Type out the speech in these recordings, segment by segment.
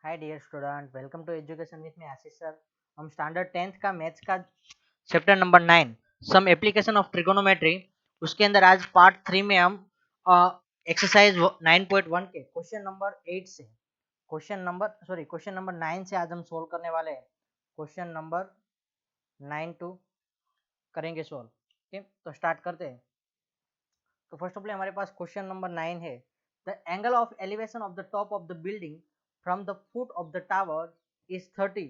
Hi dear student, welcome to education with me Ashish sir. हम standard 10th का maths का chapter number 9 some application of trigonometry उसके अंदर आज पार्ट 3 में हम एक्सरसाइज 9.1 के क्वेश्चन नंबर 9 से आज हम सोल्व करने वाले हैं। क्वेश्चन नंबर 9 टू करेंगे सोल्व। ठीक, तो स्टार्ट करते हैं। तो फर्स्ट ऑफ ऑल हमारे पास क्वेश्चन नंबर 9 है, the angle of elevation of the top of the building from the foot of the tower is 30।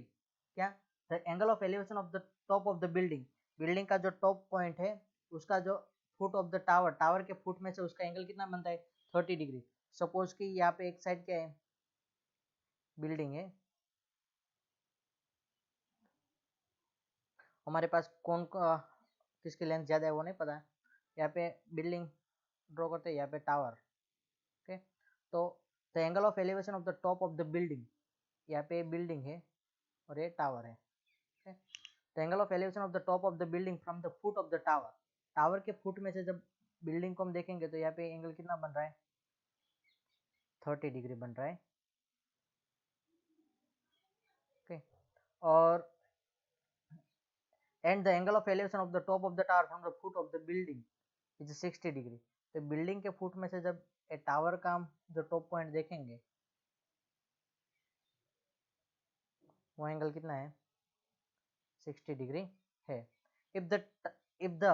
क्या? The angle of elevation of the top of the building, building का जो top point है उसका जो foot of the tower, tower के foot में से उसका एंगल कितना बनता है? 30 डिग्री। सपोज कि यहाँ पे एक साइड क्या है, बिल्डिंग है, हमारे पास किसकी लेंथ ज़्यादा है वो नहीं पता। यहाँ पे बिल्डिंग ड्रॉ करते हैं, यहाँ पे टावर। ओके, तो the angle of elevation of the top of the building, यहाँ पे बिल्डिंग है और ये टावर है। The angle of elevation of the top of the building from the foot of the tower, tower के foot में से जब बिल्डिंग को हम देखेंगे तो यहाँ पे एंगल कितना बन रहा है? 30 डिग्री बन रहा है। ओके, और and the angle of elevation of the top of the tower from the foot of the building is 60 degree. तो बिल्डिंग के फुट में से जब ए टावर का हम जो टॉप पॉइंट देखेंगे वो एंगल कितना है? 60 डिग्री है। If the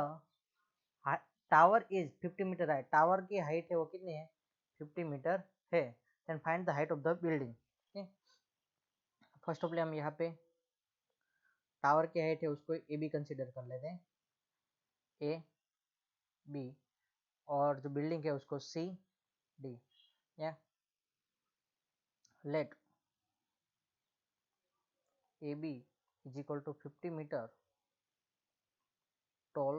tower is 50 metre height, tower की हाइट है वो कितनी है? 50 मीटर है। Then find the height of the building. First of all हम यहाँ पे टावर की हाइट है उसको ए बी कंसिडर कर लेते हैं, ए बी, और जो बिल्डिंग है उसको सी डी। या let A B is equal to 50 metre tall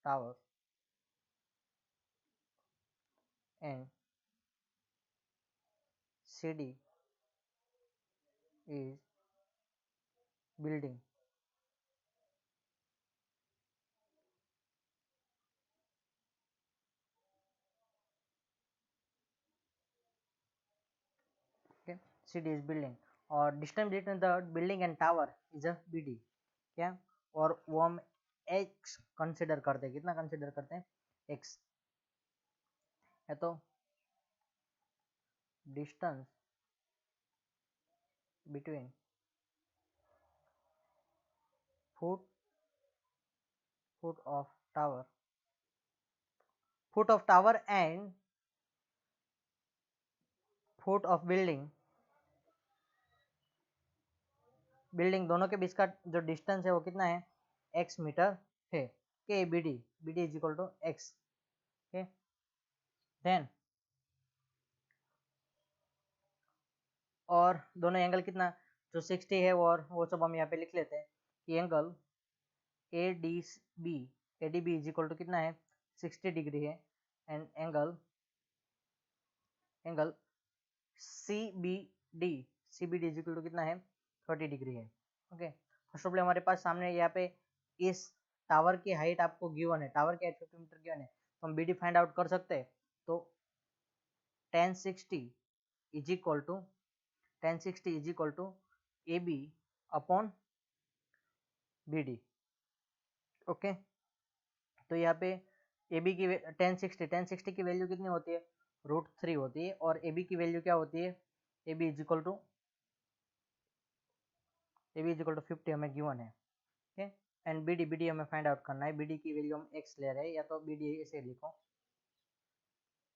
tower and CD is building. Okay, CD is building और distance between the building and tower is a BD। क्या? और वो हम x कंसिडर करते हैं, कितना कंसिडर करते हैं? x है। तो distance between foot foot of tower foot of tower and foot of building, building दोनों के बीच का जो डिस्टेंस है वो कितना है? x मीटर है। के B D is equal to x। Okay, then और दोनों एंगल कितना, जो 60 है और वो सब हम यहाँ पे लिख लेते हैं कि angle A D B is equal to कितना है? 60 डिग्री है। And angle C B D is equal to कितना है? 30 डिग्री है। ओके, फर्स्ट ऑफ ऑल हमारे पास सामने यहाँ पे इस टावर की हाइट आपको गिवन है, टावर की हाइट 50 मीटर गिवन है, तो हम बी डी फाइंड आउट कर सकते हैं। तो 1060 is equal to A B upon B D. Okay, तो यहाँ पे ए बी की 1060 की वैल्यू कितनी होती है? √3 होती है। और ए बी की वैल्यू क्या होती है? A B is equal to 50 हमें गिवन है। ओके, एंड बी डी हमें फाइंड आउट करना है। बी डी की वैल्यू हम x ले रहे हैं, या तो बी डी ऐसे लिखो।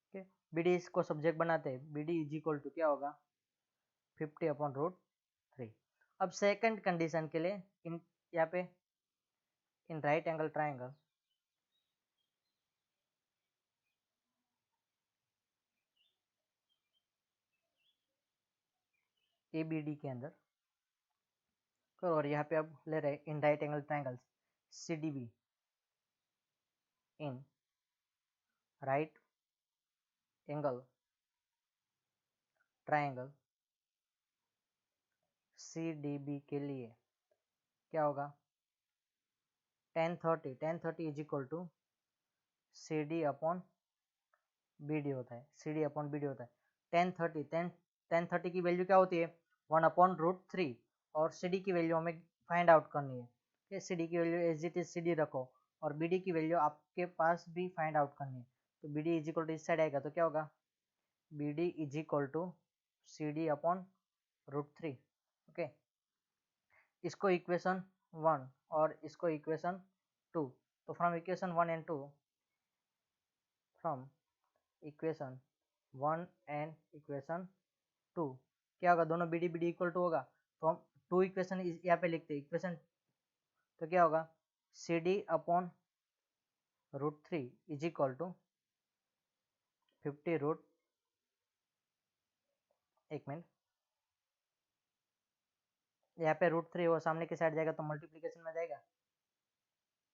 ओके, बी डी इसको सब्जेक्ट बनाते हैं, B D is equal to क्या होगा? 50 अपॉन √3। अब सेकंड कंडीशन के लिए इन यहाँ पे in right angle triangle A B D के अंदर, और यहाँ पे अब ले रहे in right angle triangles C D B in right angle triangle C D B के लिए क्या होगा? 1030 is equal to C D upon B D होता है। C D upon B D होता है। 1030 की वैल्यू क्या होती है? 1/√3 और CD की वैल्यू हमें फाइंड आउट करनी है। CD की value as it is CD रखो और BD की वैल्यू आपके पास भी फाइंड आउट करनी है। तो BD इज इक्वल टू इस साइड आएगा तो क्या होगा, BD is equal to CD/√3। Okay, इसको इक्वेशन 1 और इसको इक्वेशन 2। तो from equation 1 and 2, from equation 1 and equation 2 क्या होगा, दोनों BD BD इक्वल टू होगा तो हम 2 इक्वेशन यहाँ पे लिखते हैं। इक्वेशन तो क्या होगा, CD/√3 is equal to 50 root, एक मिनट, यहाँ पे √3 वो सामने की साइड जाएगा तो मल्टीप्लीकेशन में जाएगा,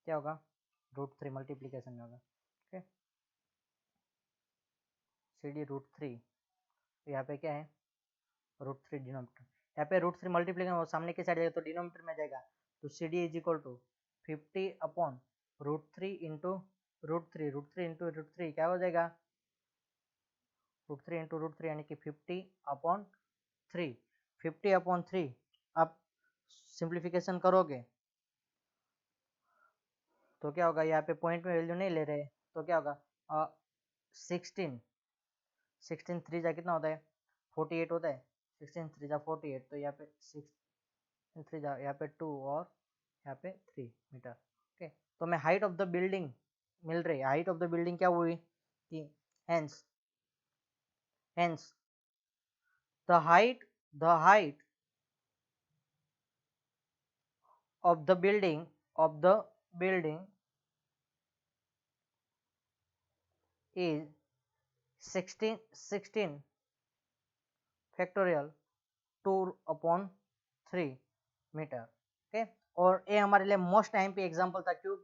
क्या होगा, √3 मल्टीप्लीकेशन में होगा। ओके, CD√3, यहाँ पे क्या है, √3 डिनोमीटर, यहाँ पे √3 मल्टीप्लीकेशन वो सामने की साइड जाएगा तो डिनोमीटर में जाएगा। तो CD is equal to 50/√3 into √3 into √3 क्या हो जाएगा, √3 इंटू √3 यानी कि 50/3। 50/3 आप सिंप्लीफिकेशन करोगे तो क्या होगा, यहाँ पे पॉइंट में वैल्यू नहीं ले रहे तो क्या होगा, 16 3 जा कितना होता है, 48 होता है, 16 3 जा 48, तो यहाँ पे 6 3 जा यहाँ पे 2 और यहाँ पे 3 मीटर। ओके, तो हमें हाइट ऑफ द बिल्डिंग मिल रही है। हाइट ऑफ द बिल्डिंग क्या हुई कि hence the height of the building is 16 factorial 2/3 metre. Okay, और ये हमारे लिए मोस्ट टाइम पे एग्जांपल था क्यों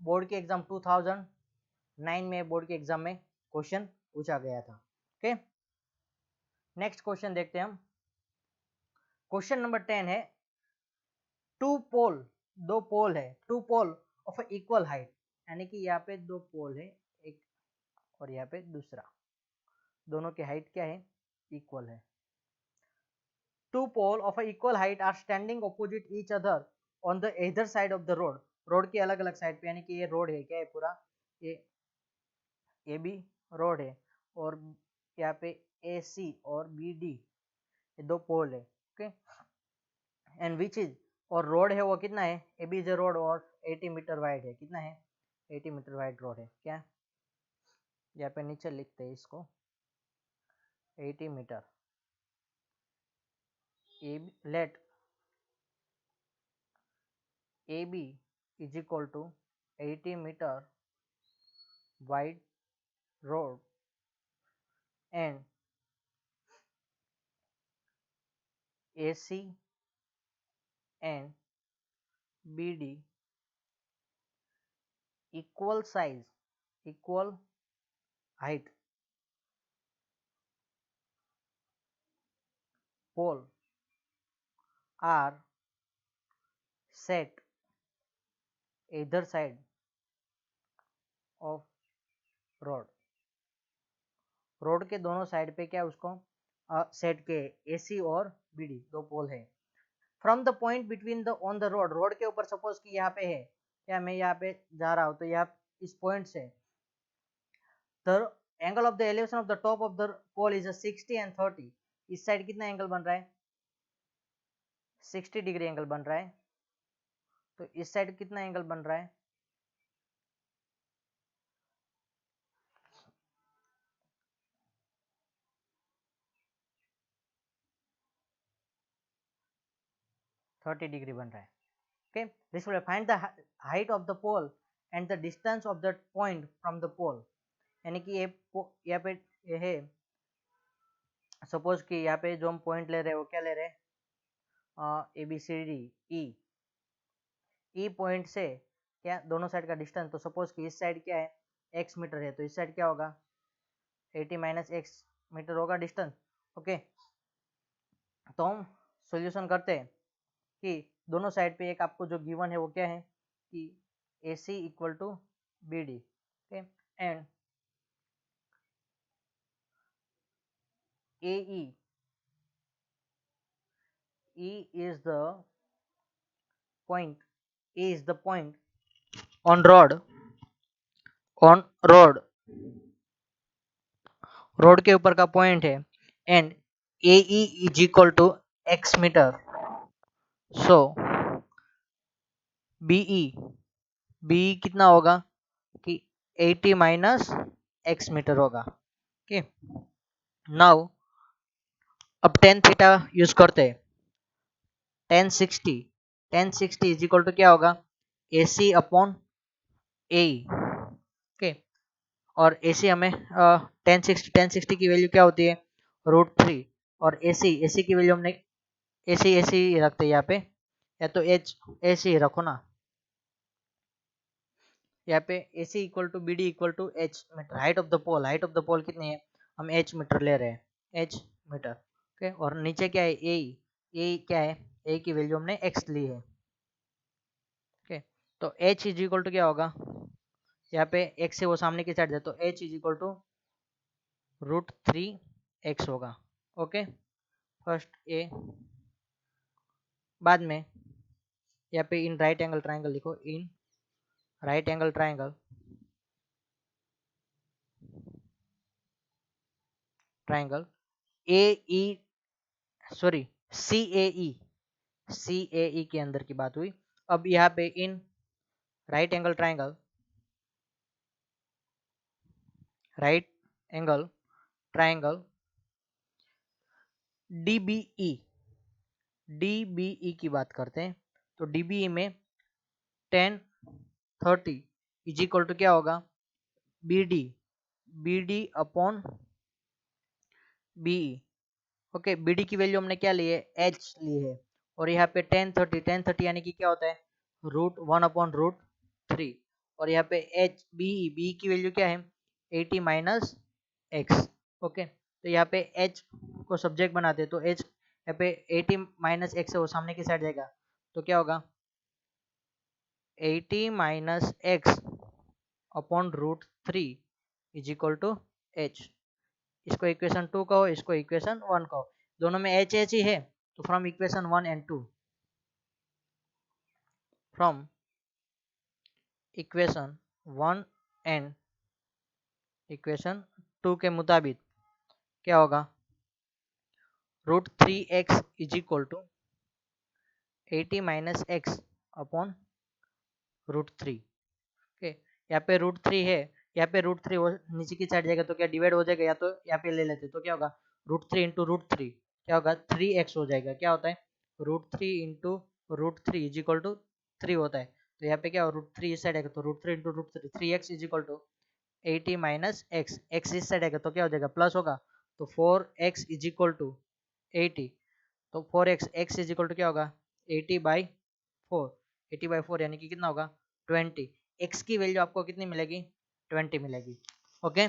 बोर्ड के एग्जाम 2009 में बोर्ड के एग्जाम में क्वेश्चन पूछा गया था। ओके, नेक्स्ट क्वेश्चन देखते हैं हम। क्वेश्चन नंबर 10 है, दो पोल है, two pole of equal height, यानी कि यहाँ पे दो पोल है, एक और यहाँ पे दूसरा, दोनों की हाइट क्या है, इक्वल है। Two pole of equal height are standing opposite each other on the either side of the road. Road की अलग अलग साइड पे, यानी कि ये रोड है, क्या है पूरा, ये भी रोड है और यहाँ पे AC और BD ये दो पोल है। ओके, एंड विच इज, और रोड है वो कितना है, AB इज रोड और 80 मीटर वाइड है, कितना है, 80 मीटर वाइड रोड है। क्या, यहाँ पे नीचे लिखते हैं इसको, 80 metre. Let AB is equal to 80 meter wide road and AC and BD equal size, equal height. Pole are set either side of road. Road के दोनों साइड पे क्या उसको सेट के AC और BD दो पोल है। From the point between the on the road, road के ऊपर सपोज कि यहाँ पे है, क्या मैं यहाँ पे जा रहा हूँ तो यहाँ इस पॉइंट से the angle of the elevation of the top of the pole is 60 and 30। इस साइड कितना एंगल बन रहा है, 60 डिग्री एंगल बन रहा है, तो इस साइड कितना एंगल बन रहा है, 30 डिग्री बन रहा है। Okay, this will find the height of the pole and the distance of the point from the pole, यानी कि यहाँ पे ये है, सपोज कि यहाँ पे जो हम पॉइंट ले रहे हैं वो क्या ले रहे हैं, ABCD E पॉइंट से क्या दोनों साइड का डिस्टेंस, तो सपोज कि इस साइड क्या है, x मीटर है, तो इस साइड क्या होगा, 80 - x मीटर होगा डिस्टेंस। ओके, तो हम सॉल्यूशन करते हैं कि दोनों साइड पे एक आपको जो गिवन है वो क्या है कि AC equal to BD, okay, and AE E is the point, E is the point on road, on road, road के ऊपर का पॉइंट है and A is equal to X metre, so B E, B E कितना होगा कि 80 minus X metre होगा। Okay, now अब tan theta use करते हैं, 1060, 1060 इज इक्वल टू क्या होगा, ए सी अपॉन ए। ओके, और ए सी हमें 1060 की वैल्यू क्या होती है, √3, और ए सी की वैल्यू हमने ए सी रखते हैं यहाँ पे, या तो एच ए सी रखो ना, यहाँ पे A C equal to B D equal to H metre, height of the pole, height of the pole कितनी है, हम एच मीटर ले रहे हैं, एच मीटर। ओके, और नीचे क्या है, ए क्या है, ए की वैल्यू हमने एक्स ली है। ओके, तो एच इज इक्वल टू क्या होगा, यहाँ पे एक्स से वो सामने की साइड है, तो H is equal to √3x होगा। ओके, फर्स्ट ए, बाद में यहाँ पे इन राइट एंगल ट्राइंगल लिखो, in right angle triangle, triangle A E, sorry C A E के अंदर की बात हुई। अब यहाँ पे in right angle triangle, right angle triangle DBE, DBE की बात करते हैं, तो डीबीई में 1030 इज इक्वल टू क्या होगा, B D upon B E. Okay, B D की वैल्यू हमने क्या ली है, एच ली है, और यहाँ पे 1030 यानी कि क्या होता है, √1 अपॉन √3, और यहाँ पे एच बी की वैल्यू क्या है, 80 माइनस एक्स। ओके, तो यहाँ पे एच को सब्जेक्ट बनाते हैं, तो एच यहाँ पे 80 माइनस एक्स है, वो सामने की साइड जाएगा, तो क्या होगा 80 minus X upon √3 is equal to H. इसको इक्वेशन 2 कहो, इसको इक्वेशन 1 कहो, दोनों में एच एच ही है, तो from equation 1 and 2, from equation 1 and equation 2 के मुताबिक क्या होगा, √3x is equal to 80 minus X upon √3। Okay, यहाँ पे √3 है, यहाँ पे √3 वो नीचे की साइड जाएगा तो क्या डिवाइड हो जाएगा, या तो यहाँ पे ले लेते तो क्या होगा, √3 इंटू √3 क्या होगा, 3x हो जाएगा। क्या होता है, √3 इंटू √3 इज इक्वल टू 3 होता है, तो यहाँ पे क्या हो, √3 इस साइड आएगा तो √3 into √3, 3x is equal to 80 minus X, X इस साइड आएगा तो क्या हो जाएगा, प्लस होगा, तो 4x इज इक्वल टू 80, तो 4x, x is equal to क्या होगा, 80/4, 80/4 यानी कि कितना होगा 20, x की वैल्यू आपको कितनी मिलेगी, 20 मिलेगी। ओके,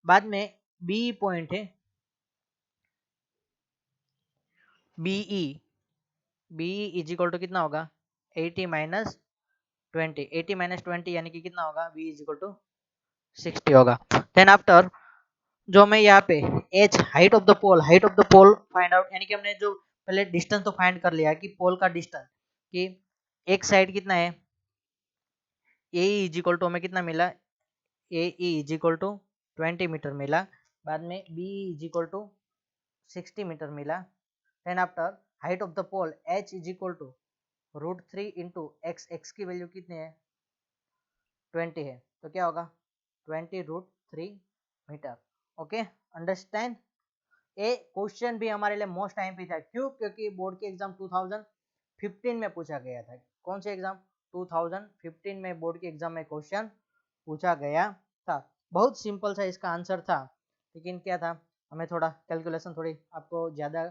बाद में बी पॉइंट है, B E, B E is equal to कितना होगा, 80 माइनस 20, 80 माइनस 20 यानी कि कितना होगा, बी इज इक्वल टू 60 होगा। देन आफ्टर जो मैं यहाँ पे h height of the pole, height of the pole find out, यानी कि हमने जो पहले डिस्टेंस तो फाइंड कर लिया कि पोल का डिस्टेंस, कि एक साइड कितना है, ए इज इक्वल टू हमें कितना मिला, A is equal to 20 metre मिला, बाद में B is equal to 60 metre मिला। Then after height of the pole h is equal to √3 into x, x की वैल्यू कितनी है 20 है, तो क्या होगा 20√3 मीटर। Okay, understand. ये क्वेश्चन भी हमारे लिए मोस्ट टाइम पे था, क्यों, क्योंकि बोर्ड के एग्जाम 2015 में पूछा गया था। कौन से एग्जाम, 2015 में बोर्ड के एग्जाम में क्वेश्चन पूछा गया था। बहुत सिंपल सा इसका आंसर था, लेकिन क्या था, हमें थोड़ा कैलकुलेशन थोड़ी आपको ज्यादा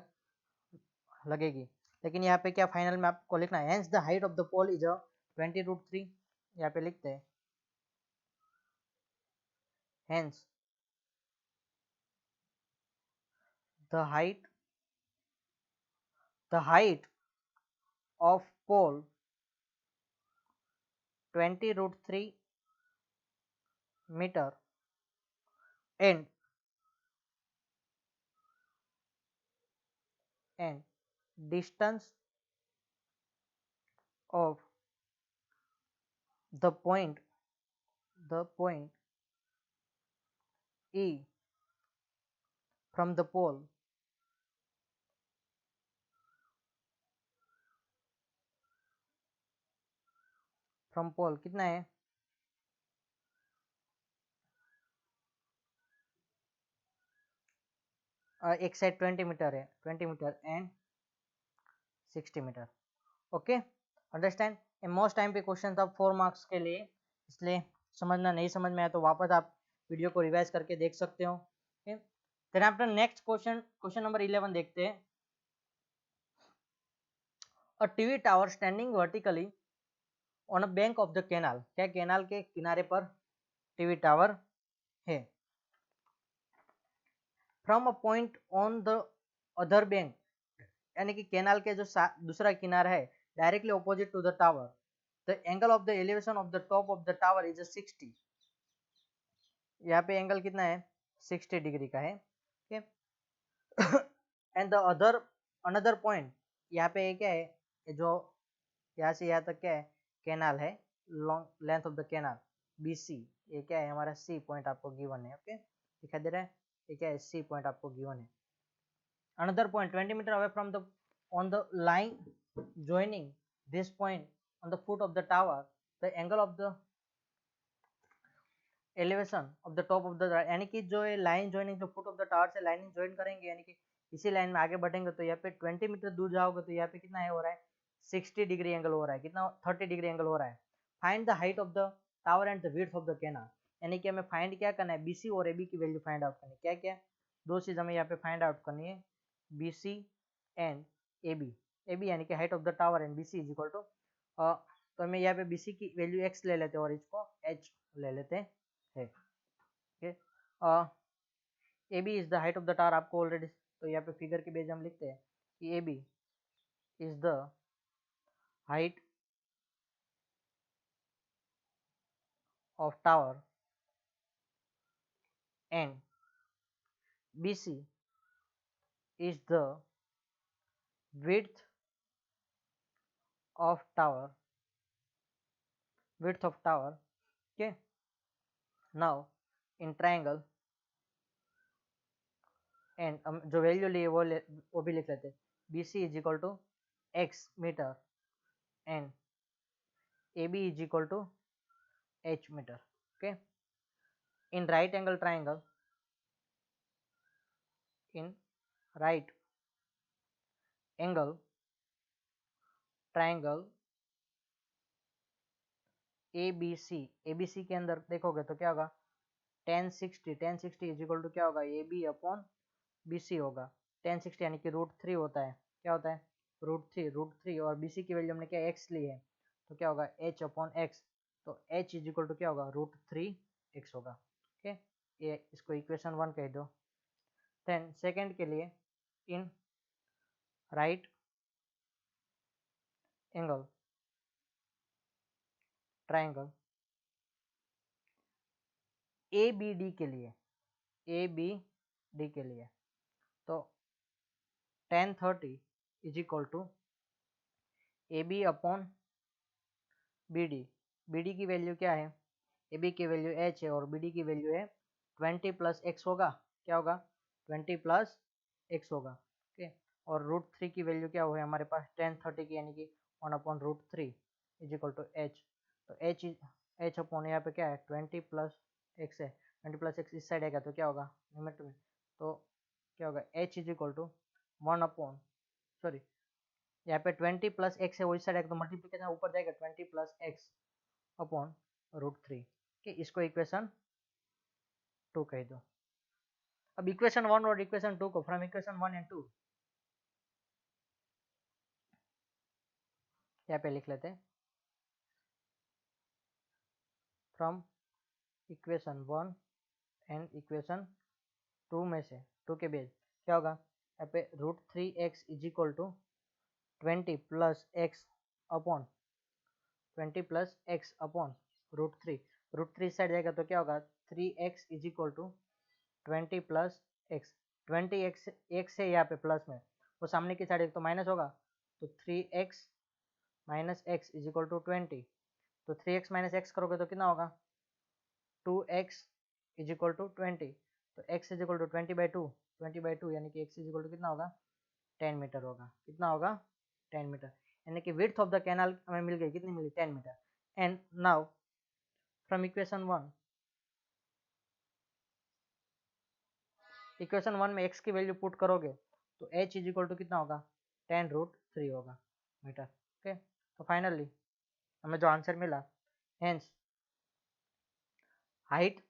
लगेगी, लेकिन यहाँ पे क्या फाइनल में आपको लिखना है, hence the height of the pole is 20√3, यहाँ पे लिखते हैं, hence the height of pole 20√3 meter and distance of the point E from the pole कितना है, एक साइड 20 मीटर है, 20 metre and 60 metre. Okay, understand. Most time पे question था 4 मार्क्स के लिए, इसलिए समझना, नहीं समझ में आया तो वापस आप वीडियो को रिवाइज करके देख सकते हो। Okay, then after next question number 11 देखते हैं। A TV tower standing vertically on a bank of the canal, क्या कैनाल के किनारे पर टीवी टावर है। From a point on the other bank, यानी कि कैनाल के जो दूसरा किनारा है directly opposite to the tower, the angle of the elevation of the top of the tower is 60। यहाँ पे एंगल कितना है, 60 डिग्री का है। Okay, and the other another point, यहाँ पे क्या है, ये जो यहाँ से यहाँ तक क्या है, कैनाल है, long length of the canal BC, ये क्या है हमारा C पॉइंट आपको गिवन है। ओके, दिखाई दे रहा है, ये क्या है, C पॉइंट आपको गिवन है। Another point 20 metre away from the on the line joining this point on the foot of the tower, the angle of the elevation of the top of the, यानी कि जो ये line joining जो foot of the tower से line join करेंगे, यानी कि इसी लाइन में आगे बढ़ेंगे तो यहाँ पे 20 मीटर दूर जाओगे तो यहाँ पे कितना है हो रहा है, 60 डिग्री एंगल हो रहा है, कितना 30 डिग्री एंगल हो रहा है। Find the height of the tower and the width of the canal, यानी कि हमें फाइंड क्या करना है, BC और AB की वैल्यू फाइंड आउट करनी है। क्या क्या दो चीज हमें यहाँ पे फाइंड आउट करनी है, BC एंड AB यानी कि height of the tower and BC is equal to, तो हमें यहाँ पे BC की वैल्यू x ले लेते हैं और इसको h ले लेते हैं। Okay, AB is the height of the tower, आपको ऑलरेडी, तो यहाँ पे फिगर के बेस हम लिखते हैं कि AB is the height of tower and BC is the width of tower, okay, now in triangle and जो वैल्यू लिए वो भी लिख लेते हैं, BC is equal to x metre and AB is equal to h metre. okay, in right angle triangle, in right angle triangle ABC के अंदर देखोगे तो क्या होगा, 1060 इज इक्वल टू क्या होगा, AB अपॉन BC होगा। 1060 यानी कि √3 होता है, क्या होता है, √3 और BC की वैल्यू हमने क्या x ली है, तो क्या होगा h अपॉन x, तो h इज इक्वल टू क्या होगा, √3x होगा। ओके, ये इसको इक्वेशन 1 कह दो। देन सेकंड के लिए, in right angle triangle ABD के लिए, तो 1030 is equal to AB upon BD की वैल्यू क्या है, AB की वैल्यू h है और BD की वैल्यू है 20 प्लस x होगा, क्या होगा, 20 प्लस x होगा। ओके, और √3 की वैल्यू क्या हुआ है हमारे पास, 1030 की, यानी कि 1 upon √3 is equal to h, तो h अपॉन यहाँ पे क्या है, 20 प्लस x है, 20 प्लस x इस साइड आएगा तो क्या होगा लिमिट में, तो क्या होगा h is equal to 1 upon, sorry यहाँ पे 20 प्लस x है वो इस साइड आएगा तो मल्टीप्लीकेशन ऊपर जाएगा, 20 प्लस x अपॉन √3। कि इसको इक्वेशन 2 कह दो। अब इक्वेशन 1 और इक्वेशन 2 को फ्रॉम इक्वेशन 1 एंड 2 यहाँ पे लिख लेते हैं, फ्रॉम इक्वेशन 1 एंड इक्वेशन 2 में से 2 के बेस क्या होगा, यहाँ पे √3x is equal to 20 plus x upon 20 plus x upon √3 side जाएगा तो क्या होगा, 3x is equal to 20 plus x, 20x है यहाँ पे प्लस में, वो सामने की साइड एक तो माइनस होगा, तो 3x minus X is equal to 20, तो 3x माइनस एक्स करोगे तो कितना होगा 2x इज इक्वल टू 20, तो x इज इक्वल टू 20/2 यानी कि x इज इक्वल टू कितना होगा 10 मीटर होगा। कितना होगा 10 मीटर, यानी कि विड्थ ऑफ द कैनाल हमें मिल गई, कितनी मिली 10 metre. And now from equation one में x की वैल्यू पुट करोगे तो h इज इक्वल टू कितना होगा 10√3 होगा मीटर। ओके, तो फाइनली हमें जो आंसर मिला, hence height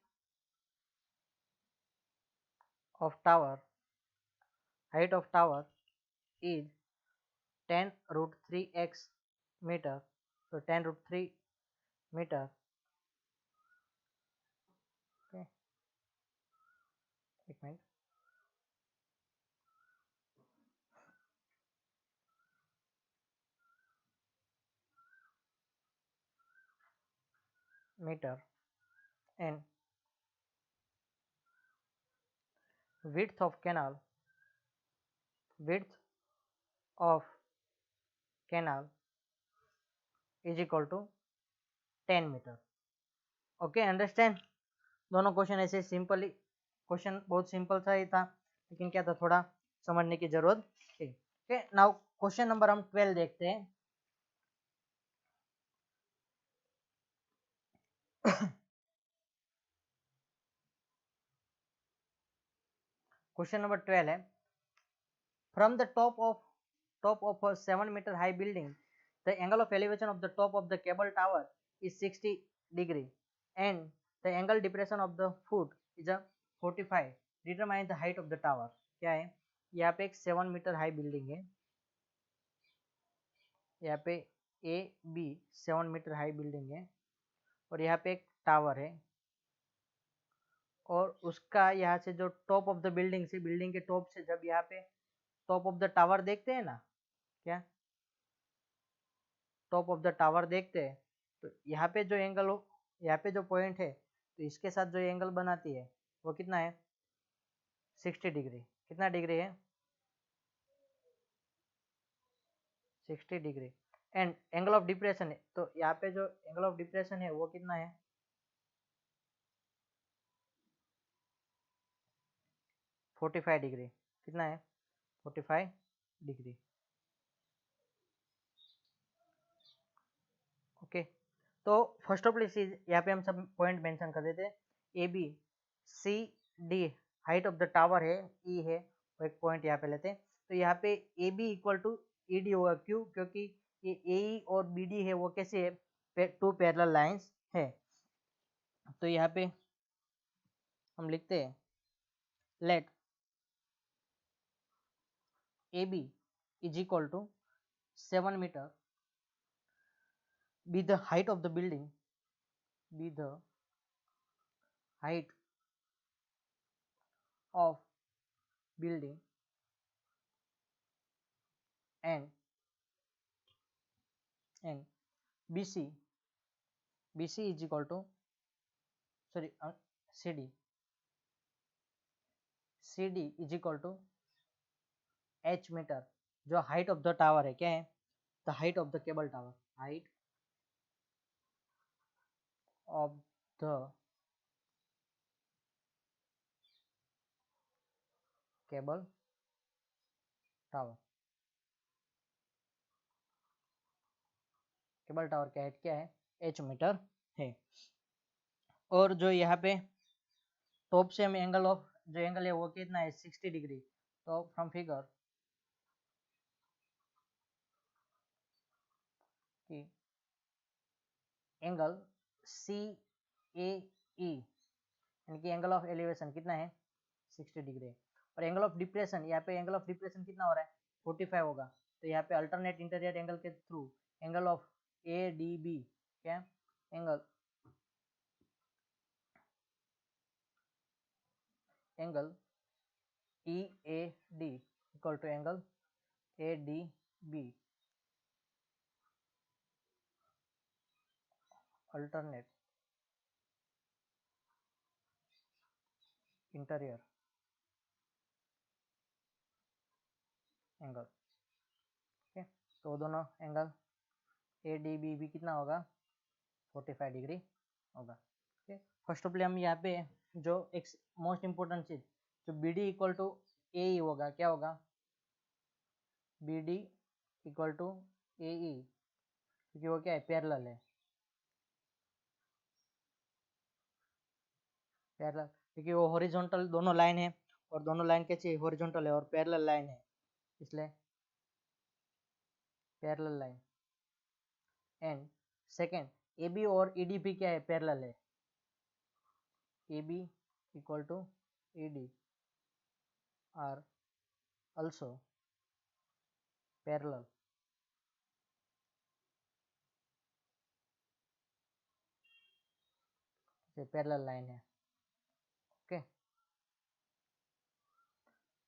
of tower is 10√3x metre, तो 10√3 मीटर। ओके, एक minute, metre and width of canal is equal to 10 metre. Okay, understand. दोनों क्वेश्चन ऐसे सिंपली, क्वेश्चन बहुत सिंपल सा ही था, लेकिन क्या था थोड़ा समझने की जरूरत थी। ओके, नाउ क्वेश्चन नंबर हम 12 देखते हैं। क्वेश्चन नंबर 12 है, from the top of a 7-meter high building, the angle of elevation of the top of the cable tower is 60 degree and the angle depression of the foot is a 45। Determine the height of the tower। क्या है, यहाँ पे एक 7 metre high building है, यहाँ पे A B 7 metre high building है, और यहाँ पे एक टावर है, और उसका यहाँ से जो टॉप ऑफ द बिल्डिंग से, बिल्डिंग के टॉप से जब यहाँ पे टॉप ऑफ द टावर देखते हैं ना, क्या टॉप ऑफ द टावर देखते हैं, तो यहाँ पे जो एंगल हो, यहाँ पे जो पॉइंट है, तो इसके साथ जो एंगल बनाती है वो कितना है 60 डिग्री। कितना डिग्री है 60 degree. And angle of depression है, तो यहाँ पे जो एंगल ऑफ डिप्रेशन है वो कितना है 45 डिग्री। कितना है 45 डिग्री। ओके, तो फर्स्ट ऑफ ऑल यहाँ पे हम सब पॉइंट मेंशन कर देते हैं। A B C D height of the tower है, ई है, वो एक पॉइंट यहाँ पे लेते हैं। तो यहाँ पे A B equal to E D होगा, क्यों, क्योंकि ये ए और बी डी है वो कैसे है, टू पैरेलल लाइंस है। तो यहाँ पे हम लिखते हैं let A B is equal to 7 metre be the height of the building, be the height of building and BC is equal to sorry CD is equal to h metre. जो height of the tower है क्या है, the height of the cable tower, height of the cable tower, cable tower का height क्या है h metre है। और जो यहाँ पे टॉप से हम एंगल ऑफ, जो एंगल है वो कितना है 60 डिग्री। तो फ्रॉम फिगर कि एंगल सी ए ई यानी कि एंगल ऑफ एलिवेशन कितना है 60 डिग्री, और एंगल ऑफ डिप्रेशन, यहाँ पे एंगल ऑफ डिप्रेशन कितना हो रहा है 45 होगा। तो यहाँ पे अल्टरनेट इंटीरियर एंगल के through angle of A D B, क्या angle E A D equal to angle A D B, alternate interior angle. Okay, तो दोनों एंगल ADB भी कितना होगा 45 डिग्री होगा। ठीक, फर्स्ट ऑफ ऑल हम यहाँ पे जो एक मोस्ट इम्पोर्टेंट चीज जो BD इक्वल टू AE होगा, क्या होगा BD इक्वल टू AE, क्योंकि वो क्या है पैरेलल है, पैरेलल क्योंकि वो हॉरिजॉन्टल दोनों लाइन है और दोनों लाइन क्या चाहिए हॉरिजॉन्टल है और पैरेलल लाइन है, इसलिए parallel line. And second AB और ED भी क्या है पैरेलल है, AB equal to ED are also parallel। Parallel line है। ओके,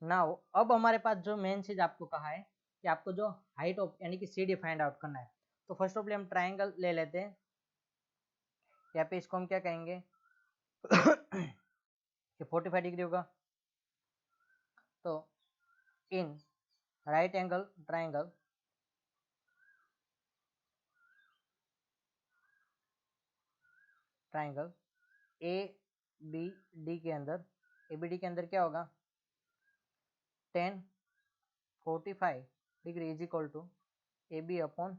नाउ अब हमारे पास जो मेन चीज आपको कहा है कि आपको जो हाइट ऑफ यानी कि CD फाइंड आउट करना है, तो फर्स्ट ऑफ ऑल हम ट्राइंगल ले लेते हैं। यहाँ पे इसको हम क्या कहेंगे कि 45 डिग्री होगा, तो इन right angle triangle triangle ABD के अंदर ABD के अंदर क्या होगा tan 45 degree is equal to AB upon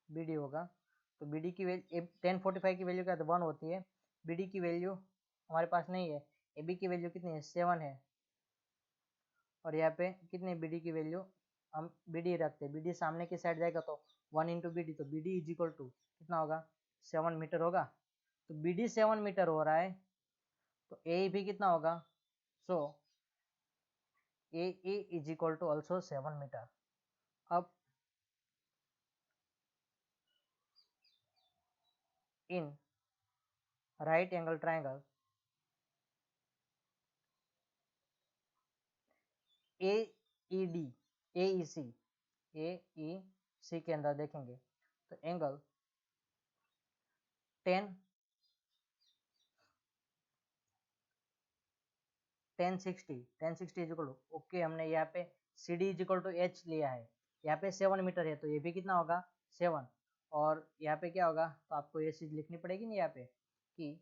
BD होगा। तो BD की वैल्यू tan 45 की वैल्यू क्या 1 होती है, BD की वैल्यू हमारे पास नहीं है, AB की वैल्यू कितनी है 7 है, और यहाँ पे कितनी BD की वैल्यू हम BD रखते हैं, BD सामने की साइड जाएगा तो 1 इंटू BD, तो BD इज इक्वल टू कितना होगा 7 मीटर होगा। तो BD 7 मीटर हो रहा है, तो ए भी कितना होगा, so AE is equal to also 7 metre. अब in right angle triangle AED AEC के अंदर देखेंगे तो angle 1060 is equal to okay, हमने यहाँ पे CD is equal to H लिया है, यहाँ पे 7 मीटर है तो ये भी कितना होगा 7, और यहाँ पे क्या होगा तो आपको ये चीज लिखनी पड़ेगी ना यहाँ पे कि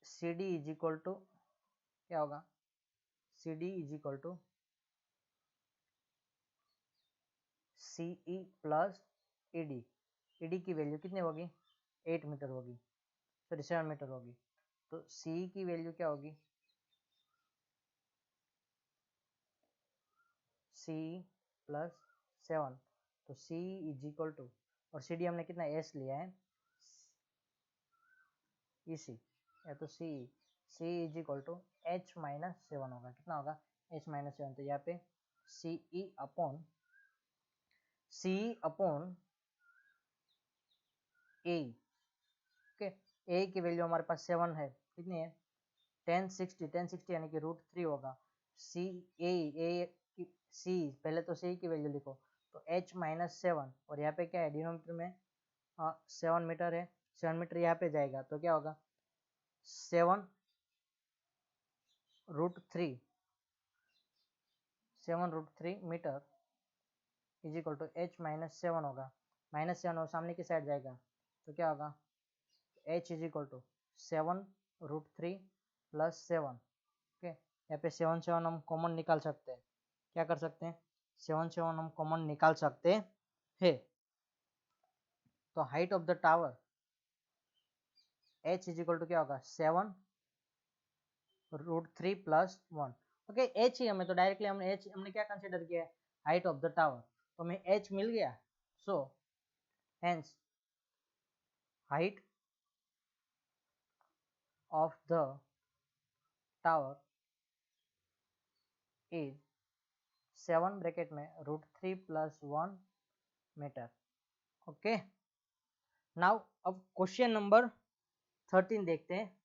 CD इज इक्वल टू क्या होगा, CD is equal to CE plus ED की वैल्यू कितनी होगी 8 मीटर होगी, सॉरी 7 मीटर होगी। तो CE की वैल्यू क्या होगी CE प्लस 7, तो CE इज इक्वल टू, और CD हमने कितना S लिया है EC या तो CE is equal to H minus 7 होगा, कितना होगा H माइनस 7, तो यहाँ पे CE upon A। Okay, A की वैल्यू हमारे पास 7 है, कितनी है 1060 यानी कि √3 होगा। C पहले तो C की वैल्यू लिखो, तो H माइनस 7, और यहाँ पे क्या है डिनोमिनेटर में 7 मीटर है, 7 मीटर यहाँ पे जाएगा तो क्या होगा 7 √3 metre is equal to H minus 7 होगा, -7 और सामने की साइड जाएगा तो क्या होगा H is equal to 7 √3 plus 7। Okay, यहाँ पे 7 हम कॉमन निकाल सकते हैं, क्या कर सकते हैं 7 हम कॉमन निकाल सकते हैं। तो height of the tower H is equal to क्या होगा 7 √3 प्लस 1। ओके, H ही हमें, तो डायरेक्टली हमने क्या कंसिडर किया है हाइट ऑफ द टावर, तो हमें H मिल गया। So hence height of the tower is 7 bracket में √3 प्लस 1 मीटर। ओके, नाउ अब क्वेश्चन नंबर 13 देखते हैं।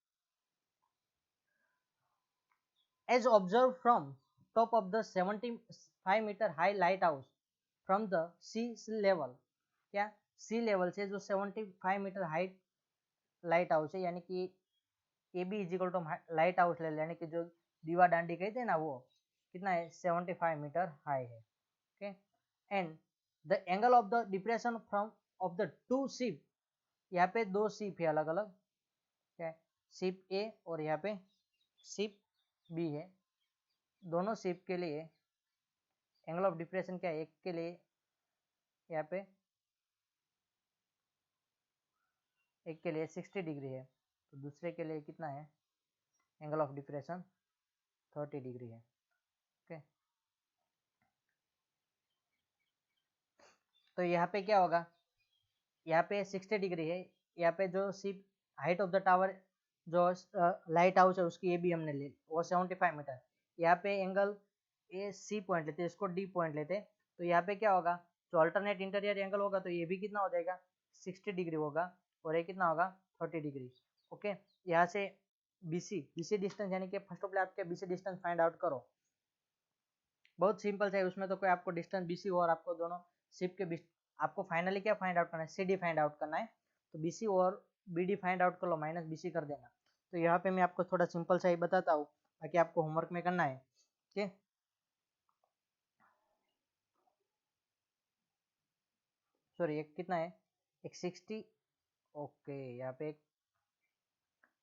As observed from top of the 75 metre high lighthouse from the sea level, क्या sea level से जो 75 metre height light house है, यानी कि AB is equal to lighthouse ले, यानी कि जो दीवा दांडी कहते हैं ना वो कितना है 75 मीटर हाई है। Okay, and the angle of the depression from of the two ship, यहाँ पे दो शिप है अलग अलग, क्या है, शिप ए और यहाँ पे शिप बी है, दोनों शिप के लिए एंगल ऑफ डिप्रेशन क्या है, एक के लिए यहाँ पे एक के लिए 60 डिग्री है, तो दूसरे के लिए कितना है एंगल ऑफ डिप्रेशन 30 डिग्री है। ओके, तो यहाँ पे क्या होगा, यहाँ पे 60 डिग्री है, यहाँ पे जो ship height of the tower जो लाइट हाउस है उसकी ये भी हमने ले वो 75 मीटर, यहाँ पे एंगल ए सी पॉइंट लेते इसको डी पॉइंट लेते, तो यहाँ पे क्या होगा जो अल्टरनेट इंटीरियर एंगल होगा तो ये भी कितना हो जाएगा 60 डिग्री होगा और ये कितना होगा 30 डिग्री। ओके, यहाँ से बीसी डिस्टेंस यानी कि फर्स्ट ऑफ ऑल आप क्या बीसी डिस्टेंस फाइंड आउट करो, बहुत सिंपल है, उसमें तो कोई आपको डिस्टेंस बीसी और आपको दोनों शिप के बीच आपको फाइनली क्या फाइंड आउट करना है, सीडी फाइंड आउट करना है, तो बीसी और बीडी फाइंड आउट कर लो, माइनस बीसी कर देना। तो यहाँ पे मैं आपको थोड़ा सिंपल सा ही बताता हूँ ताकि आपको होमवर्क में करना है। ठीक, सॉरी एक कितना है, एक 60, ओके यहाँ पे एक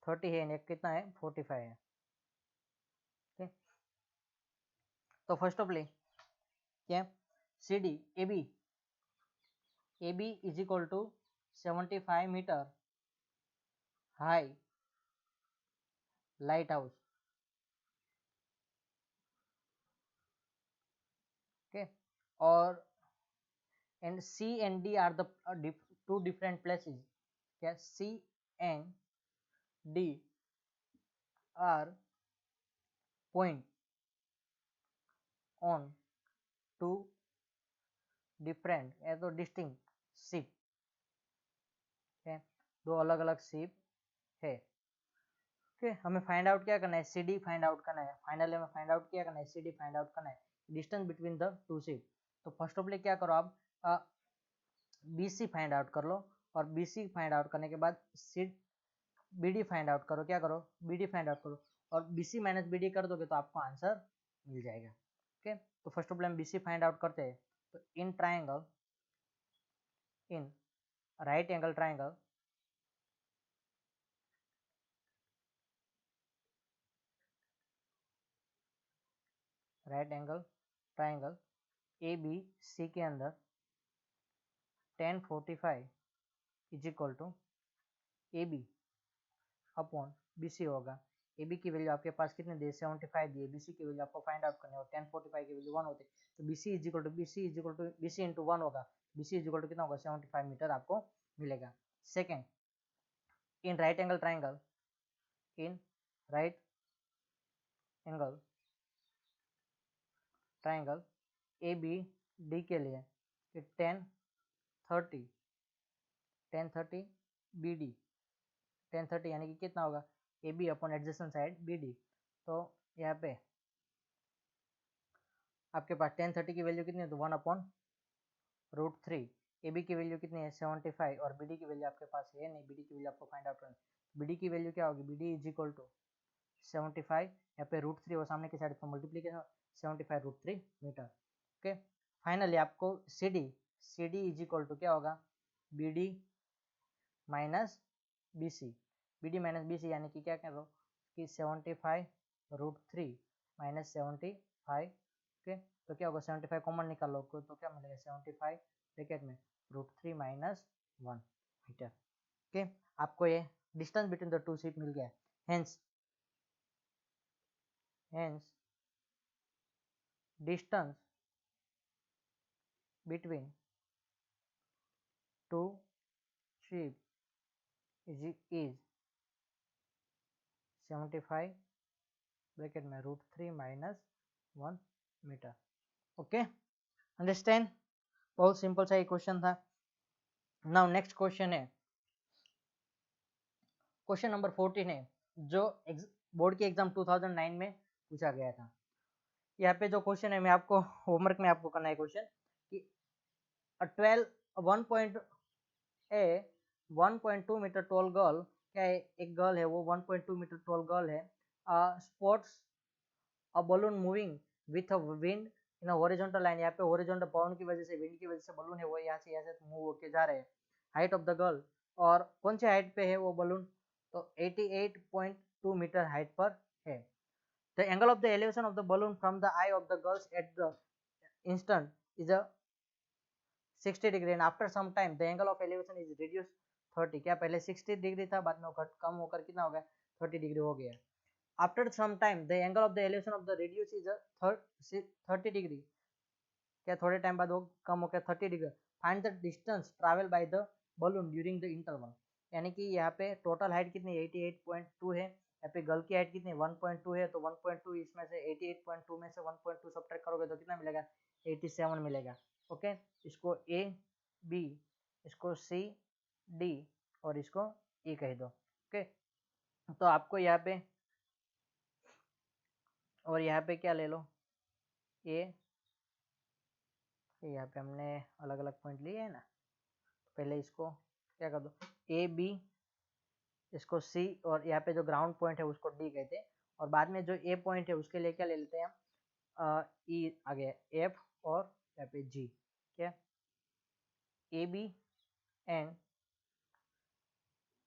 30 है, एक कितना है 45 है। ठीक, तो फर्स्ट ऑफ ऑल क्या C D A B is equal to 75 metre high lighthouse. Okay, और and C and D are the two different places, क्या C and D are point on two different या तो distinct ship है, दो अलग अलग ship है। Okay, हमें फाइंड आउट क्या करना है, सी डी फाइंड आउट करना है, फाइनली हमें फाइंड आउट क्या करना है, सी डी फाइंड आउट करना है, distance between the two ship. तो फर्स्ट ऑफ ऑल क्या करो आप बी सी फाइंड आउट कर लो, और बी सी फाइंड आउट करने के बाद C B D find out करो, क्या करो बी डी फाइंड आउट करो, और B C minus B D कर दोगे तो आपको आंसर मिल जाएगा। ओके, तो फर्स्ट ऑफ ऑल हम बी सी फाइंड आउट करते हैं, तो in triangle in right angle triangle A B C के अंदर tan 45 is equal to A B upon B C होगा। ए बी की वैल्यू आपके पास कितने दी 75 दी है, बी सी की वैल्यू आपको फाइंड आउट करनी है और tan 45 की वैल्यू 1 होती है, तो B C is equal to B C into 1 होगा, B C is equal to कितना होगा 75 मीटर आपको मिलेगा। Second, in right angle triangle in right angle triangle A B D के लिए tan 30 बी डी tan 30 यानी कि कितना होगा A B upon adjacent side B D, तो यहाँ पे आपके पास tan 30 की वैल्यू कितनी है, तो 1/√3, ए बी की वैल्यू कितनी है 75 और बी डी की वैल्यू आपके पास है नहीं, बी डी की वैल्यू आपको फाइंड आउट करनी है, बी डी की वैल्यू क्या होगी, B D is equal to 75 यहाँ पे √3 और सामने की साइड पर मल्टीप्लीकेशन 75√3 मीटर। ओके, फाइनली आपको C D is equal to क्या होगा B D minus B C, B D minus B C यानी कि क्या कह लो कि 75√3 माइनस 75। ओके, तो क्या होगा 75 कॉमन निकाल लो तो क्या मिलेगा 75 ब्रैकेट में √3 माइनस 1 मीटर। ओके, आपको ये distance between the two ship मिल गया, hence distance between two ship is 75 bracket में √3 माइनस 1 मीटर। ओके, अंडरस्टैंड, बहुत सिंपल सा ये क्वेश्चन था। नाउ नेक्स्ट क्वेश्चन है क्वेश्चन नंबर 14 है जो बोर्ड के एग्जाम 2009 में पूछा गया था। यहाँ पे जो क्वेश्चन है मैं आपको होमवर्क में आपको करना है क्वेश्चन कि 1.2 मीटर टॉल गर्ल, क्या है एक गर्ल है वो 1.2 मीटर टॉल गर्ल है, sports a balloon moving with a wind in horizontal line, यहाँ पे हॉरिजॉन्टल पवन की वजह से, विंड की वजह से बलून है वो यहाँ से मूव होके जा रहे हैं। हाइट ऑफ द गर्ल, और कौन सी हाइट पे है वो बलून, तो 88.2 मीटर हाइट पर है। The angle of the elevation of the balloon from the eye of the girls at the instant is a 60 degree and after some time the angle of elevation is reduce 30। क्या पहले 60 degree था, बाद में वो कम होकर कितना हो गया, 30 डिग्री हो गया। After some time the angle of the elevation of the radius is 30 degree, क्या थोड़े टाइम बाद वो कम हो गया 30 degree. Find the distance travel by the balloon during the interval, यानी कि यहाँ पे टोटल हाइट कितनी 88.2 है, यहाँ पे गर्ल की हाइट कितनी 1.2 है, तो 1.2 इसमें से 88.2 में से 1.2 सब्ट्रैक्ट करोगे तो कितना मिलेगा, 87 मिलेगा। ओके, इसको ए बी, इसको सी डी और इसको ई कह दो। ओके, तो आपको यहाँ पे और यहाँ पे क्या ले लो, ए, यहाँ पे हमने अलग अलग पॉइंट लिए है ना, पहले इसको क्या कर दो, ए बी, इसको सी, और यहाँ पे जो ग्राउंड पॉइंट है उसको डी कहते हैं, और बाद में जो ए पॉइंट है उसके लिए क्या ले लेते हैं हम, ई आ गया एफ, और यहाँ पे जी, क्या A B and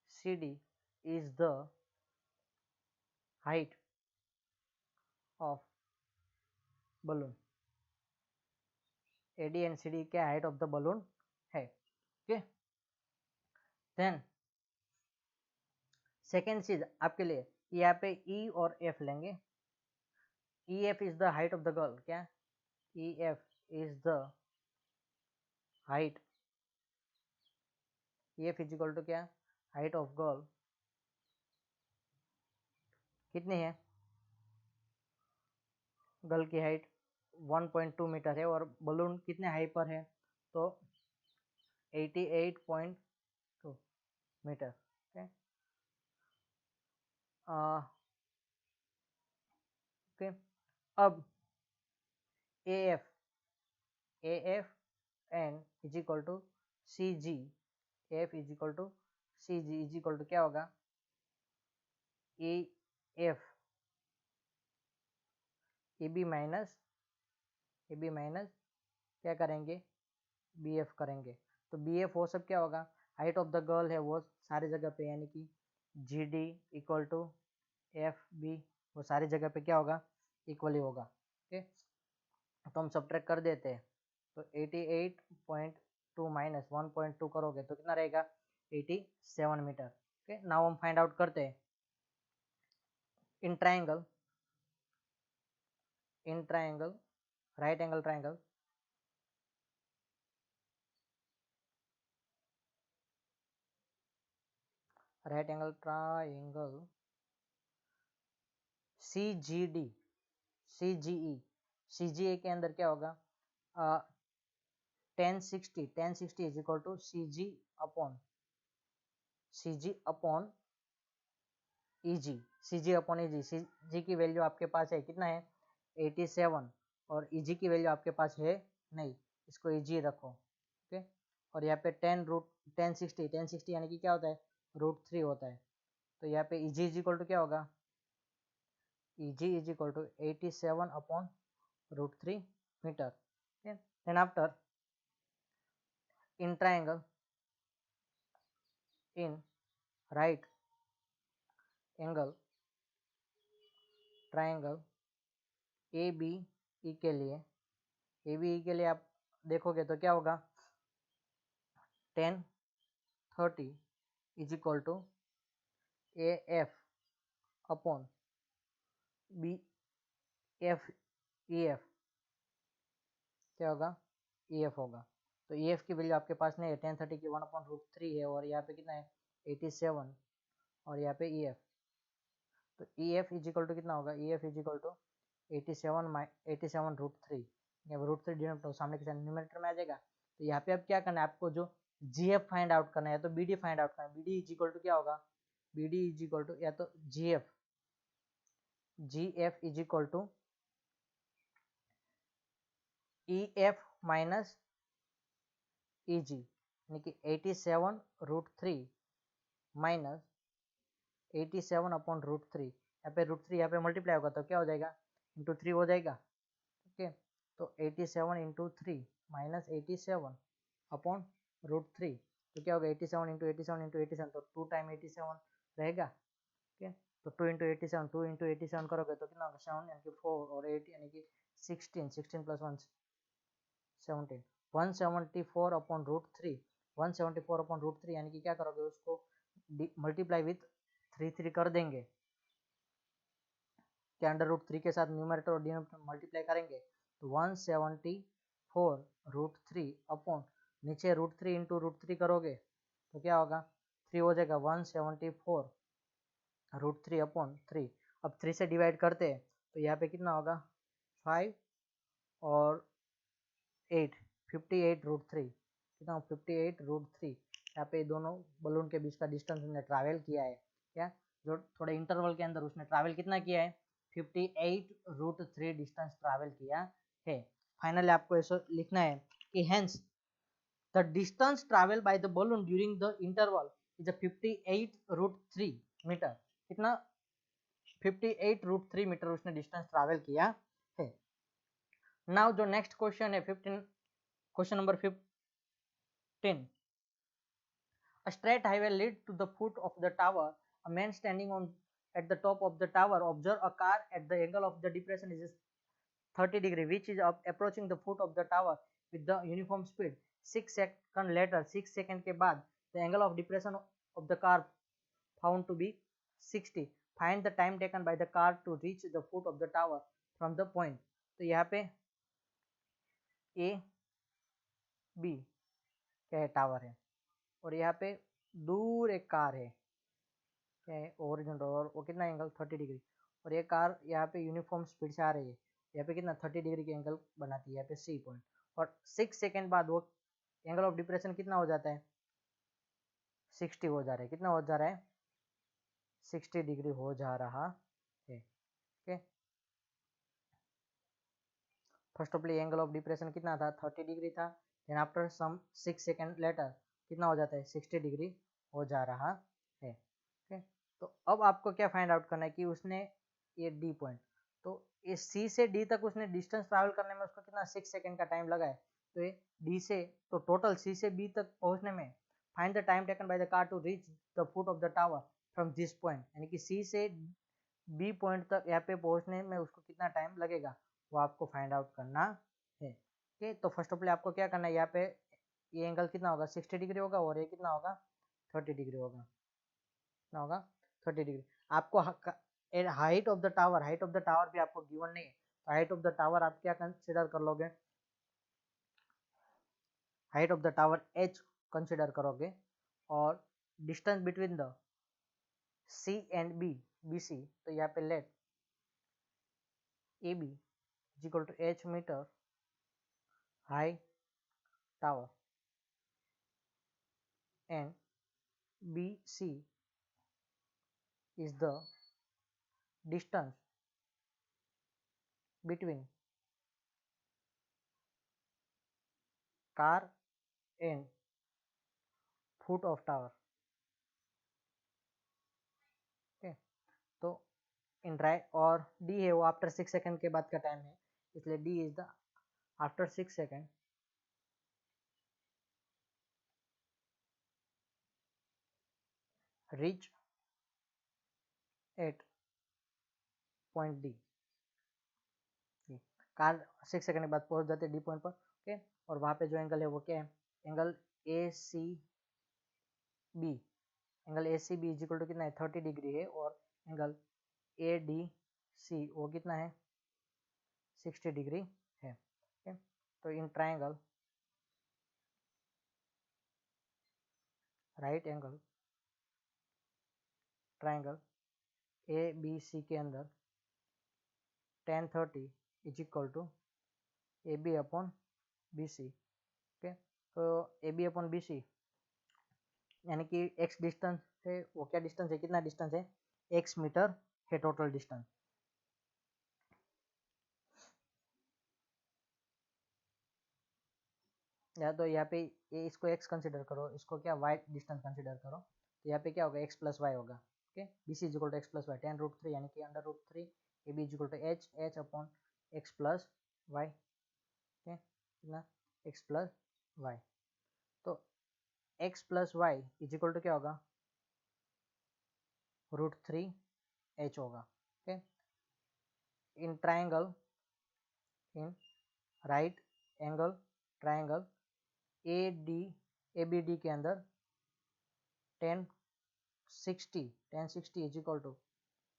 C D is the height of balloon, A D and C D क्या हाइट ऑफ द बलून है। ओके, देन सेकेंड चीज आपके लिए, यहाँ पे ई और एफ लेंगे। E F is the height of the girl, क्या E F is the height, E F is equal to क्या, हाइट ऑफ गर्ल कितनी है, गर्ल की हाइट 1.2 मीटर है और बलून कितने हाइट पर है, तो 88.2 मीटर। ओके, ओके, अब A F N is equal to C G, F is equal to C G is equal to क्या होगा, A F A B minus क्या करेंगे, बी एफ करेंगे, तो बी एफ वो सब क्या होगा, हाइट ऑफ द गर्ल है वो सारी जगह पे, यानी कि G D equal to F B, वो सारी जगह पे क्या होगा, इक्वली होगा। ओके, तो हम सब्ट्रैक्ट कर देते हैं, तो 88.2 माइनस 1.2 करोगे तो कितना रहेगा, 87 मीटर। ओके, नाउ हम फाइंड आउट करते हैं in triangle right angle triangle, C G D, C G E, C G A के अंदर क्या होगा, 1060 is equal to C G upon E G, C G upon E G, C G की value आपके पास है कितना है 87, और ई जी की वैल्यू आपके पास है नहीं, इसको ई जी रखो। ओके, और यहाँ पे 1060 यानी कि क्या होता है, √3 होता है, तो यहाँ पे E G is equal to क्या होगा, E G is equal to 87 upon √3 metre. Then after in triangle in right angle triangle A B E के लिए आप देखोगे तो क्या होगा, 1030 is equal to A F upon B F E F, क्या होगा, ई एफ होगा, तो ई एफ की वैल्यू आपके पास नहीं है, 1030 की 1/√3 है, और यहाँ पे कितना है 87, और यहाँ पे ई एफ, तो E F is equal to कितना होगा, E F is equal to 87 √3, √3 denominator सामने के साथ न्यूमरेटर में आ जाएगा। तो यहाँ पे अब क्या करना है, आपको जो जी एफ फाइंड आउट करना है, तो बी डी फाइंड आउट करना है, B D is equal to क्या होगा, B D is equal to या तो G F is equal to E F minus E G, यानी कि 87 √3 माइनस 87 अपॉन √3, यहाँ पे √3 यहाँ पे मल्टीप्लाई होगा तो क्या हो जाएगा, इंटू 3 हो जाएगा। ओके, तो 87 इंटू 3 माइनस 87 अपॉन √3, तो क्या होगा 87 इंटू 87 इंटू 87, तो 2 टाइम 87 रहेगा। ठीक, तो 2 इंटू 87, 2 इंटू 87 करोगे तो कितना होगा 7 यानी कि 4 और 8 यानी कि 16, 16 प्लस 1 17, 174 अपॉन √3, 174 अपॉन √3 यानी कि क्या करोगे उसको मल्टीप्लाई विथ 3 कर देंगे, क्या अंडर √3 के साथ न्यूमरेटर और डिनोमिनेटर मल्टीप्लाई करेंगे, तो 174 √3 अपॉन नीचे √3 इंटू √3 करोगे तो क्या होगा 3 हो जाएगा, 174 √3 अपॉन 3। अब 3 से डिवाइड करते हैं तो यहाँ पे कितना होगा 5 और 8, 58 √3, कितना 58 √3। यहाँ पे दोनों बलून के बीच का डिस्टेंस उसने ट्रैवल किया है, क्या जो थोड़े इंटरवल के अंदर उसने ट्रैवल कितना किया है 58 √3 डिस्टेंस ट्रैवल किया है। फाइनली आपको ऐसा लिखना है कि hence the distance travel by the balloon during the interval is 58 √3 metre, कितना 58 √3 मीटर उसने डिस्टेंस ट्रैवल किया है। नाउ जो नेक्स्ट क्वेश्चन है 15, question number 15, a straight highway leads to the foot of the tower. A man standing on at the top of the tower observe a car at the angle of the depression is 30 degree which is approaching the foot of the tower with the uniform speed. 6 second later, 6 second के बाद the angle of depression of the car found to be 60. Find the time taken by the car to reach the foot of the tower from the point. तो यहाँ पे A B क्या है tower है और यहाँ पे दूर एक कार है, क्या है ओरिजिनल, और वो कितना एंगल 30 डिग्री, और ये कार यहाँ पे यूनिफॉर्म स्पीड से आ रही है, यहाँ पे कितना 30 डिग्री के एंगल बनाती है यहाँ पे सी पॉइंट, और 6 सेकेंड बाद वो एंगल ऑफ डिप्रेशन कितना हो जाता है 60 हो जा रहा है, कितना हो जा रहा है 60 डिग्री हो जा रहा है। Okay, first of angle of depression कितना था 30 डिग्री था, then after some 6 second later कितना हो जाता है 60 डिग्री हो जा रहा है। ओके, तो अब आपको क्या फाइंड आउट करना है कि उसने ये डी पॉइंट, तो ये सी से डी तक उसने डिस्टेंस ट्रैवल करने में उसको कितना 6 सेकेंड का टाइम लगा है, तो ये डी से तो टोटल सी से बी तक पहुंचने में find the time taken by the car to reach the foot of the tower from this point, यानी कि सी से बी पॉइंट तक यहाँ पे पहुंचने में उसको कितना टाइम लगेगा वो आपको फाइंड आउट करना है। ओके, तो फर्स्ट ऑफ ऑल आपको क्या करना है, यहाँ पे ये एंगल कितना होगा 60 डिग्री होगा और ये कितना होगा 30 डिग्री होगा, कितना होगा 30 डिग्री। आपको height of the tower, height of the tower भी आपको गिवन नहीं है, तो हाइट ऑफ द टावर आप क्या कंसिडर कर लोगे, height of the tower h consider करोगे, और distance between the C and B BC, तो यहाँ पे let AB is equal to h metre high tower and BC is the distance between car and foot of tower। Okay, तो in right और D है वो after 6 second के बाद का टाइम है, इसलिए D is the after 6 second reach at point D, car 6 second के बाद पहुंच जाते डी पॉइंट पर। ओके, और वहां पे जो एंगल है वो क्या है, angle A C B, angle A C B is equal to कितना है 30 डिग्री है, और एंगल ए डी सी वो कितना है 60 डिग्री है। ओके, तो in triangle right angle triangle A B C के अंदर tan 30 is equal to A B upon B C. Okay, तो A B upon B C यानी कि x डिस्टेंस है वो क्या डिस्टेंस है, कितना डिस्टेंस है x मीटर है टोटल डिस्टेंस। या तो यहाँ पे ये इसको x कंसिडर करो, इसको क्या y डिस्टेंस कंसिडर करो, तो यहाँ पे क्या होगा x प्लस वाई होगा। Okay, B C is equal to X plus Y tan√3 यानी कि under root 3 A B is equal to H upon X plus Y. कितना x प्लस वाई। तो x plus Y is equal to क्या होगा, √3h होगा। Okay, in triangle, in right angle triangle ABD के अंदर 1060 is equal to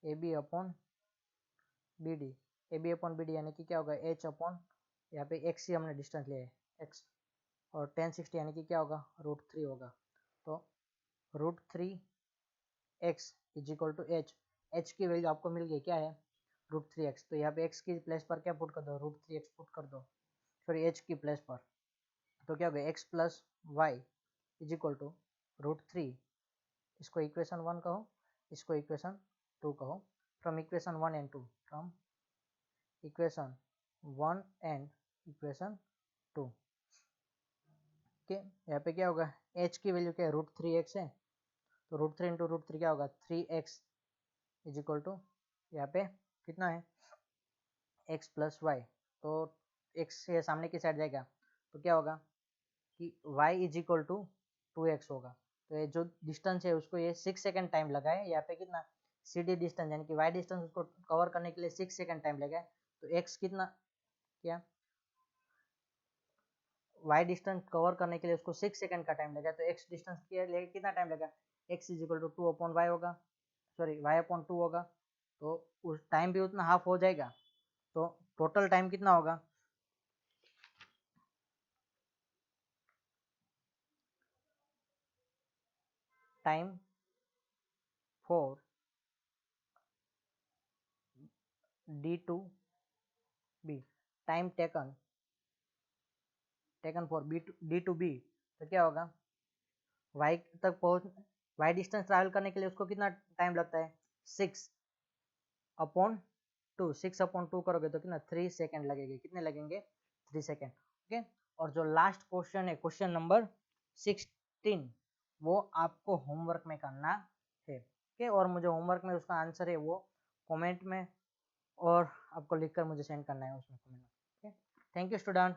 AB upon BD। AB upon BD यानी कि क्या होगा, h अपॉन, यहाँ पे x ही हमने डिस्टेंस लिया है x, और 1060 यानी कि क्या होगा, √3 होगा। तो √3x is equal to h की वैल्यू आपको मिल गई क्या है, √3x। तो यहाँ पे x की प्लेस पर क्या पुट कर दो, √3x पुट कर दो, सॉरी h की प्लेस पर। तो क्या होगा, x plus Y is equal to √3, इसको इक्वेशन 1 कहो, इसको इक्वेशन 2 कहो, from equation 1 and 2, from equation 1 and equation 2। Okay, यहाँ पे क्या होगा, h की वैल्यू क्या है, √3x है, तो √3 इंटू √3 क्या होगा, 3x इज इक्वल टू, यहाँ पे कितना है, x प्लस वाई। तो x से सामने की साइड जाएगा तो क्या होगा कि y is equal to 2x होगा। तो ये जो डिस्टेंस है उसको ये 6 सेकेंड टाइम लगा है, यहाँ पे कितना CD डिस्टेंस यानी कि y डिस्टेंस उसको कवर करने के लिए 6 सेकेंड टाइम लगा है। तो x कितना, क्या y डिस्टेंस कवर करने के लिए उसको 6 सेकेंड का टाइम लगा, तो x डिस्टेंस के लिए कितना टाइम लगा, x is equal to 2 upon Y होगा, सॉरी y अपॉन 2 होगा। तो उस टाइम भी उतना हाफ हो जाएगा, तो टोटल टाइम कितना होगा, time for D to B, time taken for D to B, तो क्या होगा, y तक पहुंच, y डिस्टेंस ट्रैवल करने के लिए उसको कितना टाइम लगता है, 6 अपॉन 2, 6 अपॉन 2 करोगे तो कितना 3 सेकेंड लगेंगे, कितने लगेंगे 3 सेकेंड। ओके, और जो लास्ट क्वेश्चन है क्वेश्चन नंबर 16, वो आपको होमवर्क में करना है। ओके, और मुझे होमवर्क में उसका आंसर है वो कमेंट में और आपको लिखकर मुझे सेंड करना है उसमें कमेंट में। Okay, thank you student.